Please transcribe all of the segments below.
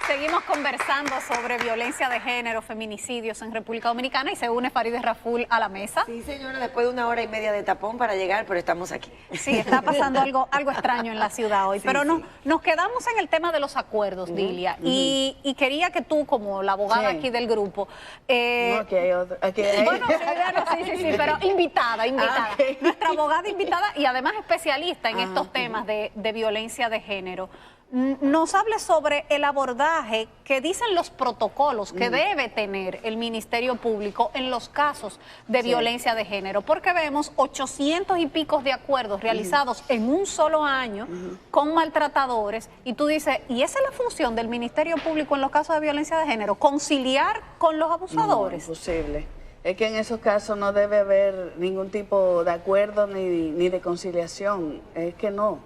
Seguimos conversando sobre violencia de género, feminicidios en República Dominicana y se une Farideh Raful a la mesa. Sí, señora, después de 1 hora y media de tapón para llegar, pero estamos aquí. Sí, está pasando algo extraño en la ciudad hoy, Sí, pero sí. nos quedamos en el tema de los acuerdos, Dilia, y quería que tú, como la abogada Sí. aquí del grupo... No, aquí hay otro. Aquí hay... Bueno, sí, pero invitada. ok. Nuestra abogada invitada y además especialista en estos temas de violencia de género. Nos hable sobre el abordaje que dicen los protocolos que debe tener el Ministerio Público en los casos de violencia de género, porque vemos 800 y pico de acuerdos realizados en un solo año con maltratadores, y tú dices, ¿y esa es la función del Ministerio Público en los casos de violencia de género? ¿Conciliar con los abusadores? No, imposible. Es que en esos casos no debe haber ningún tipo de acuerdo ni de conciliación. Es que no,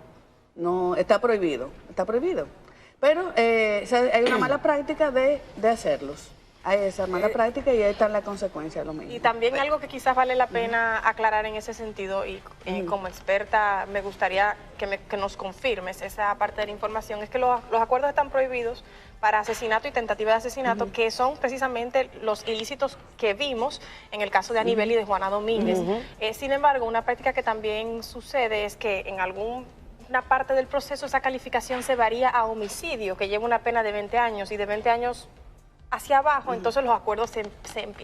está prohibido, Pero hay una mala práctica de hacerlos. Hay esa mala práctica y ahí está la consecuencia de lo mismo. Y también algo que quizás vale la pena aclarar en ese sentido, y como experta me gustaría que nos confirmes esa parte de la información, es que los acuerdos están prohibidos para asesinato y tentativa de asesinato, que son precisamente los ilícitos que vimos en el caso de Anibel y de Juana Domínguez. Sin embargo, una práctica que también sucede es que en una parte del proceso esa calificación se varía a homicidio, que lleva una pena de 20 años, y de 20 años hacia abajo, entonces los acuerdos se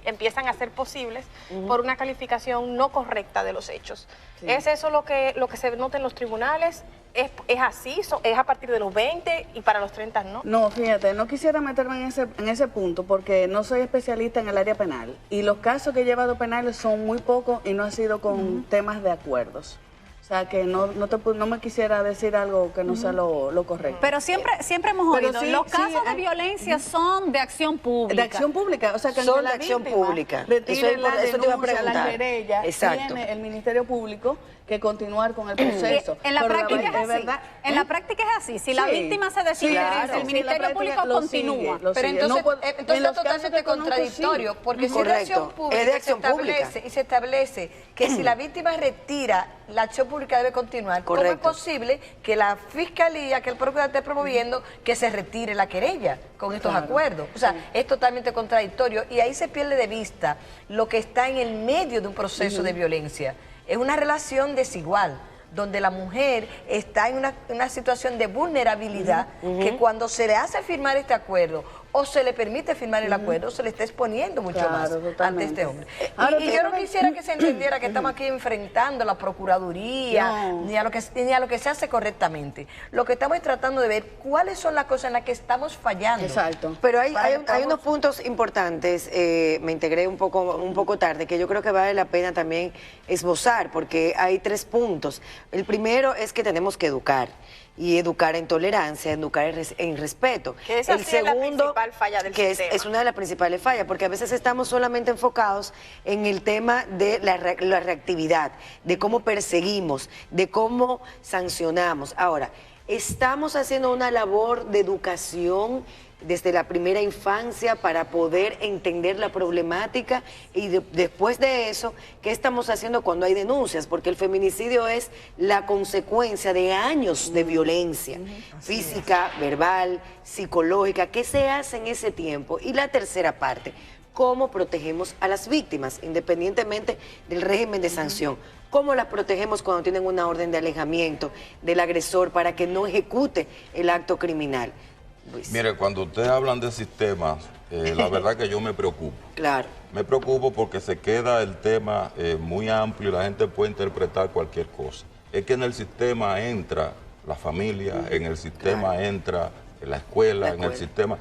empiezan a ser posibles por una calificación no correcta de los hechos. Sí. ¿Es eso lo que se nota en los tribunales? ¿Es así? ¿Es a partir de los 20 y para los 30 no? No, fíjate, no quisiera meterme en ese punto porque no soy especialista en el área penal. Y los casos que he llevado penales son muy pocos y no ha sido con temas de acuerdos. O sea, que no me quisiera decir algo que no sea lo correcto. Pero siempre hemos oído, sí, los casos sí, de violencia son de acción pública. De acción pública, o sea, que Son la de acción víctima pública. retire la Eso te iba a denuncia, la preguntar. querella, Exacto. tiene el Ministerio Público que continuar con el proceso. En la Pero práctica es así. verdad, En la práctica es así. Si la Sí, víctima se decide, claro, el sí, Ministerio la Público práctica lo continúa. sigue, lo Pero sigue. entonces, No puedo- entonces en los es casos totalmente que conozco, contradictorio, sí. porque si la acción Correcto, pública es de acción pública. se establece que si la víctima retira, la acción pública debe continuar. ¿Cómo es Correcto. posible que la fiscalía, que el procurador esté promoviendo que se retire la querella con estos acuerdos? O sea, es totalmente contradictorio y ahí se pierde de vista lo que está en el medio de un proceso de violencia. Es una relación desigual, donde la mujer está en una situación de vulnerabilidad que cuando se le hace firmar este acuerdo o se le permite firmar el acuerdo, se le está exponiendo mucho Claro, más totalmente. ante este hombre. Ahora, Y yo no quisiera que se entendiera que estamos aquí enfrentando a la Procuraduría, No. ni a lo que se hace correctamente. Lo que estamos es tratando de ver cuáles son las cosas en las que estamos fallando. Exacto. Pero hay Para que unos puntos importantes, me integré un poco tarde, que yo creo que vale la pena también esbozar, porque hay 3 puntos. El primero es que tenemos que educar, y educar en tolerancia, educar en respeto. Que esa sí es la principal falla del sistema. Es una de las principales fallas, porque a veces estamos solamente enfocados en el tema de la reactividad, de cómo perseguimos, de cómo sancionamos. Ahora, estamos haciendo una labor de educación desde la primera infancia para poder entender la problemática y después de eso, ¿qué estamos haciendo cuando hay denuncias? Porque el feminicidio es la consecuencia de años de violencia física, verbal, psicológica. ¿Qué se hace en ese tiempo? Y la tercera parte, ¿cómo protegemos a las víctimas independientemente del régimen de sanción? ¿Cómo las protegemos cuando tienen una orden de alejamiento del agresor para que no ejecute el acto criminal? Luis. Mire, cuando ustedes hablan de sistemas, la verdad que yo me preocupo. Claro. Me preocupo porque se queda el tema muy amplio y la gente puede interpretar cualquier cosa. Es que en el sistema entra la familia, en el sistema entra la escuela, en el sistema...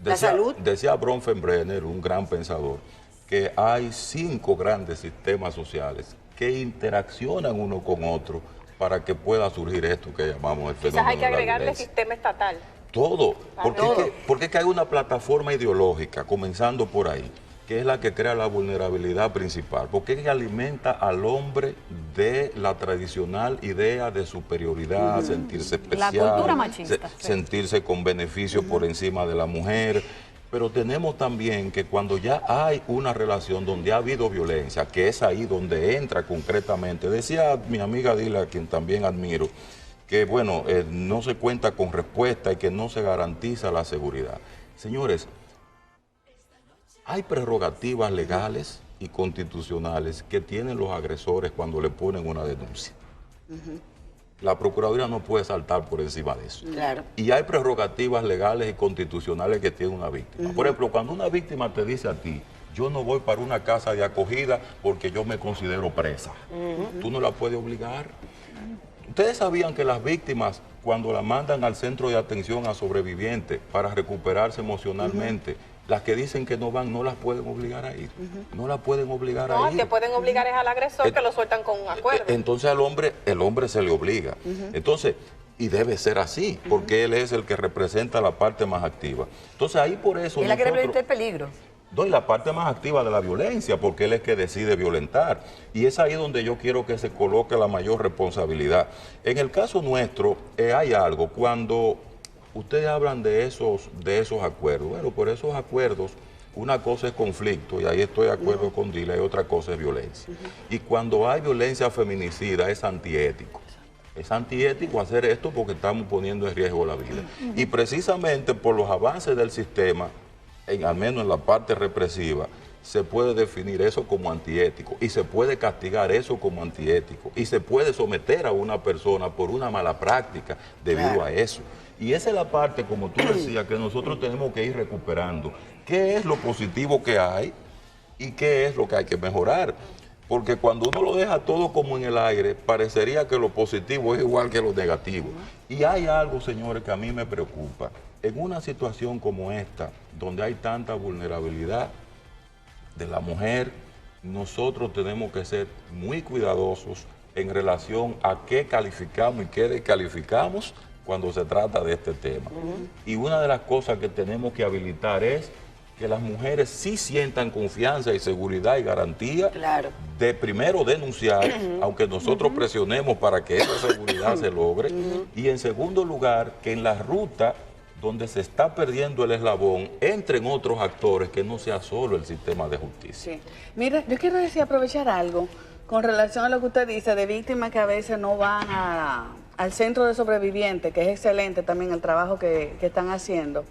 La salud. Decía Bronfenbrenner, un gran pensador, que hay 5 grandes sistemas sociales que interaccionan uno con otro para que pueda surgir esto que llamamos el fenómeno Quizás hay que de la agregarle violencia. sistema estatal. Todo, porque, Todo. porque es que hay una plataforma ideológica, comenzando por ahí, que es la que crea la vulnerabilidad principal, porque es que alimenta al hombre de la tradicional idea de superioridad, sentirse especial, La cultura machista. sentirse con beneficio por encima de la mujer. Pero tenemos también que cuando ya hay una relación donde ha habido violencia, que es ahí donde entra concretamente, decía mi amiga Dila, a quien también admiro, que bueno, no se cuenta con respuesta y que no se garantiza la seguridad. Señores, hay prerrogativas legales y constitucionales que tienen los agresores cuando le ponen una denuncia. La Procuraduría no puede saltar por encima de eso. Claro. Y hay prerrogativas legales y constitucionales que tiene una víctima. Por ejemplo, cuando una víctima te dice a ti, yo no voy para una casa de acogida porque yo me considero presa, tú no la puedes obligar. Ustedes sabían que las víctimas, cuando la mandan al centro de atención a sobrevivientes para recuperarse emocionalmente, las que dicen que no van, no las pueden obligar a ir. No las pueden obligar a ir. No, que pueden obligar es al agresor que lo sueltan con un acuerdo. Entonces el hombre se le obliga. Entonces, y debe ser así, porque él es el que representa la parte más activa. Entonces ahí por eso Es la que representa el peligro. doy la parte más activa de la violencia, porque él es que decide violentar. Y es ahí donde yo quiero que se coloque la mayor responsabilidad. En el caso nuestro, hay algo, cuando ustedes hablan de esos acuerdos, bueno, por esos acuerdos, una cosa es conflicto, y ahí estoy de acuerdo con Dila, y otra cosa es violencia. Y cuando hay violencia feminicida, es antiético. Es antiético hacer esto porque estamos poniendo en riesgo la vida. Y precisamente por los avances del sistema, al menos en la parte represiva, se puede definir eso como antiético y se puede castigar eso como antiético y se puede someter a una persona por una mala práctica debido a eso. Y esa es la parte, como tú decías, que nosotros tenemos que ir recuperando. ¿Qué es lo positivo que hay y qué es lo que hay que mejorar? Porque cuando uno lo deja todo como en el aire, parecería que lo positivo es igual que lo negativo. Y hay algo, señores, que a mí me preocupa. En una situación como esta, donde hay tanta vulnerabilidad de la mujer, nosotros tenemos que ser muy cuidadosos en relación a qué calificamos y qué descalificamos cuando se trata de este tema. Y una de las cosas que tenemos que habilitar es que las mujeres sí sientan confianza y seguridad y garantía de primero denunciar, aunque nosotros presionemos para que esa seguridad se logre, y en segundo lugar, que en la ruta donde se está perdiendo el eslabón, entren otros actores que no sea solo el sistema de justicia. Sí. Mira, yo quiero aprovechar algo con relación a lo que usted dice de víctimas que a veces no van al centro de sobrevivientes, que es excelente también el trabajo que están haciendo.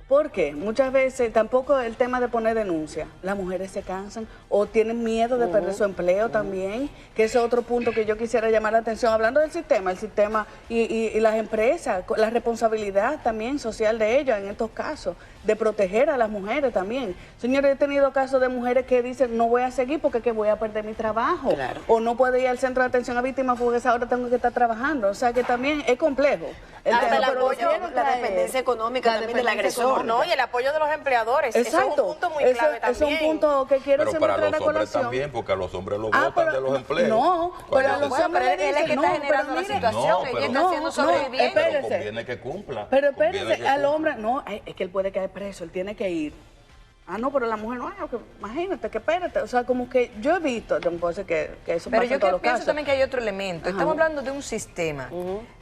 Porque muchas veces tampoco el tema de poner denuncia, las mujeres se cansan o tienen miedo de perder su empleo también, que ese es otro punto que yo quisiera llamar la atención, hablando del sistema, el sistema y las empresas, la responsabilidad también social de ellos en estos casos, de proteger a las mujeres también. Señores, he tenido casos de mujeres que dicen, no voy a seguir porque que voy a perder mi trabajo, o no puedo ir al centro de atención a víctimas porque ahora tengo que estar trabajando, o sea que también es complejo. Hasta el apoyo, la dependencia económica también del agresor. No, y el apoyo de los empleadores. Exacto. Eso es un punto muy clave también. Es un punto que quiero Pero siempre para traer los a hombres colación. también, porque a los hombres los botan de los empleos. No, pero a los hombres él es que está generando la situación, ella está haciendo sobreviviente. Pero conviene que cumpla. Pero espérense, al hombre, no, es que él puede caer preso, él tiene que ir. Ah, no, pero la mujer no, imagínate, que espérate. O sea, como que yo he visto, no puedo decir que eso pasa en todos los casos. Pero yo pienso también que hay otro elemento. Estamos hablando de un sistema.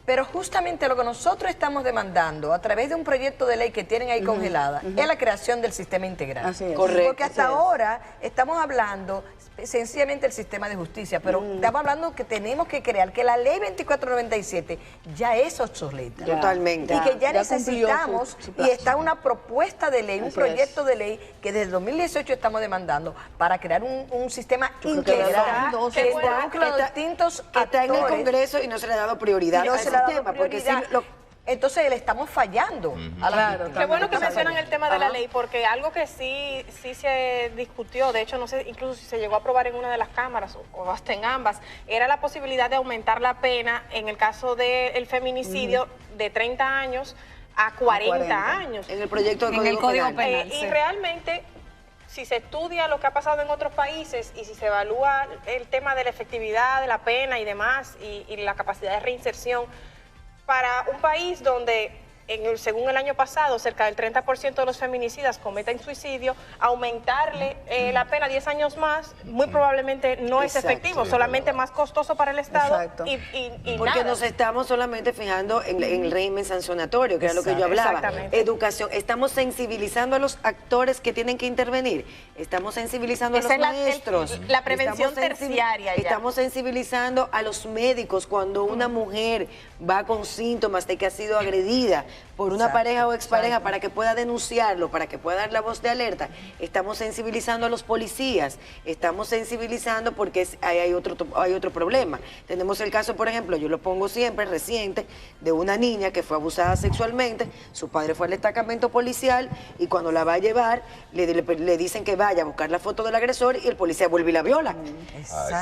Pero justamente lo que nosotros estamos demandando a través de un proyecto de ley que tienen ahí congelada es la creación del sistema integral. Así es. Correcto. Porque hasta ahora estamos hablando sencillamente del sistema de justicia, pero estamos hablando que tenemos que crear que la ley 2497 ya es obsoleta. Totalmente. Y que ya Ya necesitamos, cumplió su y plazo. está una propuesta de ley, un Así proyecto de ley que desde el 2018 estamos demandando para crear un sistema creo que integral dos, que bueno, involucre a los distintos que está en el actores. Congreso y no se le ha dado prioridad Y no al se le ha dado sistema, porque prioridad. sí Entonces le estamos fallando a la Claro, víctima. Qué bueno que También. mencionan el tema de la ley, porque algo que sí se discutió, de hecho no sé incluso si se llegó a aprobar en una de las cámaras o hasta en ambas, era la posibilidad de aumentar la pena en el caso del feminicidio de 30 años a 40 años. en el proyecto de En el Código Penal. Y realmente, si se estudia lo que ha pasado en otros países y si se evalúa el tema de la efectividad de la pena y demás y la capacidad de reinserción, para un país donde según el año pasado, cerca del 30% de los feminicidas cometen suicidio, aumentarle la pena 10 años más, muy probablemente no es efectivo, solamente más costoso para el Estado. Y porque nada. nos estamos solamente fijando en el régimen sancionatorio, que era lo que yo hablaba. Exactamente. Educación, estamos sensibilizando a los actores que tienen que intervenir, estamos sensibilizando a los maestros. La prevención Estamos terciaria ya. Estamos sensibilizando a los médicos cuando una mujer va con síntomas de que ha sido agredida por una pareja o expareja para que pueda denunciarlo, para que pueda dar la voz de alerta. Estamos sensibilizando a los policías, estamos sensibilizando porque hay otro problema. Tenemos el caso, por ejemplo, yo lo pongo siempre, reciente, de una niña que fue abusada sexualmente, su padre fue al destacamento policial y cuando la va a llevar, le dicen que vaya a buscar la foto del agresor y el policía vuelve y la viola.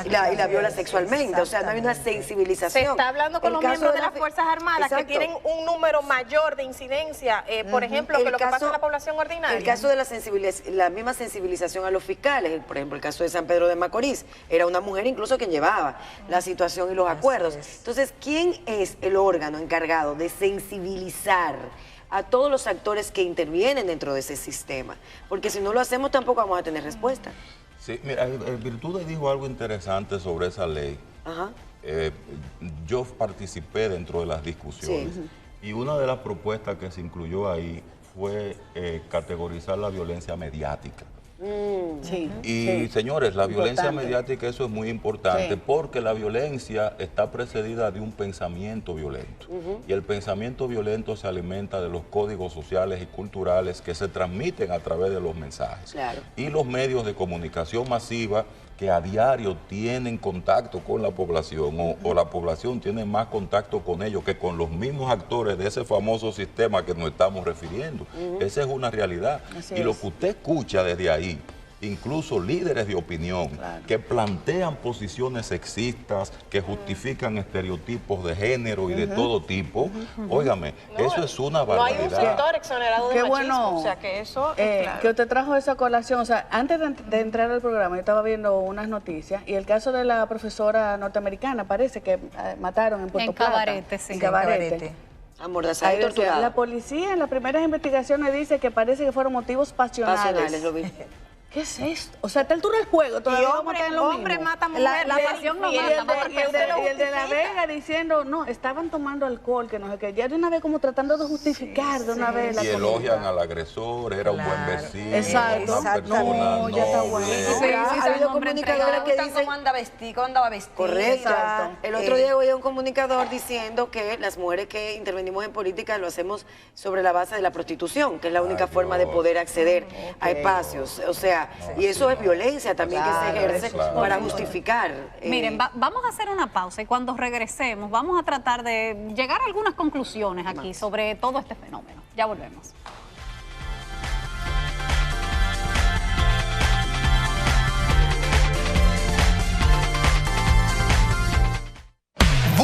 Y la viola sexualmente, o sea, no hay una sensibilización. Se está hablando con los miembros de las Fuerzas Armadas que tienen un número mayor de incidencia, por ejemplo, que lo que pasa en la población ordinaria. El caso de la misma sensibilización a los fiscales, por ejemplo, el caso de San Pedro de Macorís, era una mujer incluso quien llevaba la situación y los acuerdos. Entonces, ¿quién es el órgano encargado de sensibilizar a todos los actores que intervienen dentro de ese sistema? Porque si no lo hacemos tampoco vamos a tener respuesta. Sí, mira, Virtudes dijo algo interesante sobre esa ley. Ajá. Yo participé dentro de las discusiones y una de las propuestas que se incluyó ahí fue categorizar la violencia mediática. Señores, la violencia mediática, eso es muy importante porque la violencia está precedida de un pensamiento violento y el pensamiento violento se alimenta de los códigos sociales y culturales que se transmiten a través de los mensajes. Y los medios de comunicación masiva que a diario tienen contacto con la población o la población tiene más contacto con ellos que con los mismos actores de ese famoso sistema que nos estamos refiriendo. Esa es una realidad. Y lo que usted escucha desde ahí, incluso líderes de opinión que plantean posiciones sexistas, que justifican estereotipos de género y de todo tipo, óigame, eso es una barbaridad. No hay un sector exonerado de machismo, bueno, o sea que eso es claro. Que usted trajo esa colación, o sea, antes de entrar al programa yo estaba viendo unas noticias y el caso de la profesora norteamericana, parece que mataron en Puerto Plata. Cabarete, sí. En Cabarete. Amordazada y torturada. La policía en las primeras investigaciones dice que parece que fueron motivos pasionales. Lo vi. ¿Qué es esto? O sea, a esta altura del juego todavía vamos a estar en lo hombre mismo. mata mujer. La pasión no mata. Y el de La Vega diciendo, no, estaban tomando alcohol, que no sé qué. Ya de una vez como tratando de justificar de una vez la Y elogian al agresor, era un buen vecino, Exacto. una persona No, ya está bueno. noble. Ha habido comunicadores que dicen cómo anda vestido, cómo andaba vestido. correcto. El otro día oí a un comunicador diciendo que las mujeres que intervenimos en política lo hacemos sobre la base de la prostitución, que es la única forma de poder acceder a espacios. O sea, y eso es violencia también que se ejerce para justificar. Miren, vamos a hacer una pausa y cuando regresemos vamos a tratar de llegar a algunas conclusiones aquí sobre todo este fenómeno. Ya volvemos.